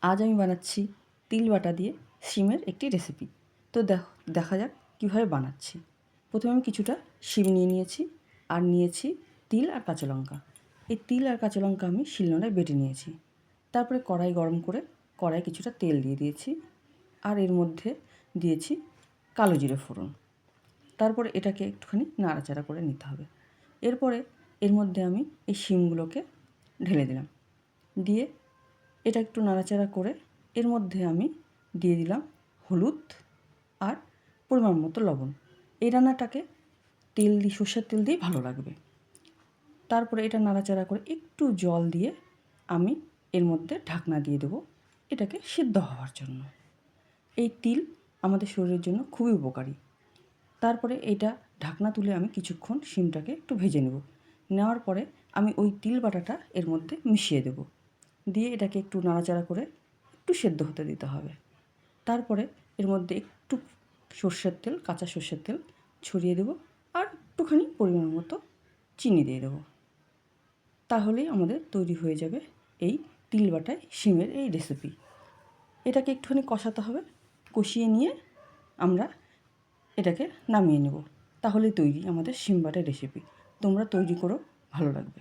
আজ আমি বানাচ্ছি তিল বাটা দিয়ে শিমের একটি রেসিপি। তো দেখা যাক কীভাবে বানাচ্ছি। প্রথমে আমি কিছুটা শিম নিয়ে নিয়েছি আর নিয়েছি তিল আর কাঁচা লঙ্কা। এই তিল আর কাঁচা লঙ্কা আমি শিলনোড়ায় বেটে নিয়েছি। তারপরে কড়াই গরম করে কড়াইয়ে কিছুটা তেল দিয়ে দিয়েছি আর এর মধ্যে দিয়েছি কালো জিরে ফোড়ন। তারপরে এটাকে একটুখানি নাড়াচাড়া করে নিতে হবে। এরপরে এর মধ্যে আমি এই শিমগুলোকে ঢেলে দিলাম। দিয়ে এটা একটু নাড়াচাড়া করে এর মধ্যে আমি দিয়ে দিলাম হলুদ আর পরিমাণ মতো লবণ। এই রান্নাটাকে সর্ষের তেল দিয়েই ভালো লাগবে। তারপরে এটা নাড়াচাড়া করে একটু জল দিয়ে আমি এর মধ্যে ঢাকনা দিয়ে দেবো এটাকে সিদ্ধ হওয়ার জন্য। এই তিল আমাদের শরীরের জন্য খুবই উপকারী। তারপরে এটা ঢাকনা তুলে আমি কিছুক্ষণ শিমটাকে একটু ভেজে নেব। নেওয়ার পরে আমি ওই তিল বাটাটা এর মধ্যে মিশিয়ে দেব। দিয়ে এটাকে একটু নাড়াচাড়া করে একটু সেদ্ধ হতে দিতে হবে। তারপরে এর মধ্যে একটু কাঁচা সর্ষের তেল ছড়িয়ে দেব আর একটুখানি পরিমাণ মতো চিনি দিয়ে দেবো। তাহলেই আমাদের তৈরি হয়ে যাবে এই তিল বাটায় শিমের এই রেসিপি। এটাকে একটুখানি কষাতে হবে। কষিয়ে নিয়ে আমরা এটাকে নামিয়ে নেব। তাহলেই তৈরি আমাদের শিম বাটার রেসিপি। তোমরা তৈরি করো, ভালো লাগবে।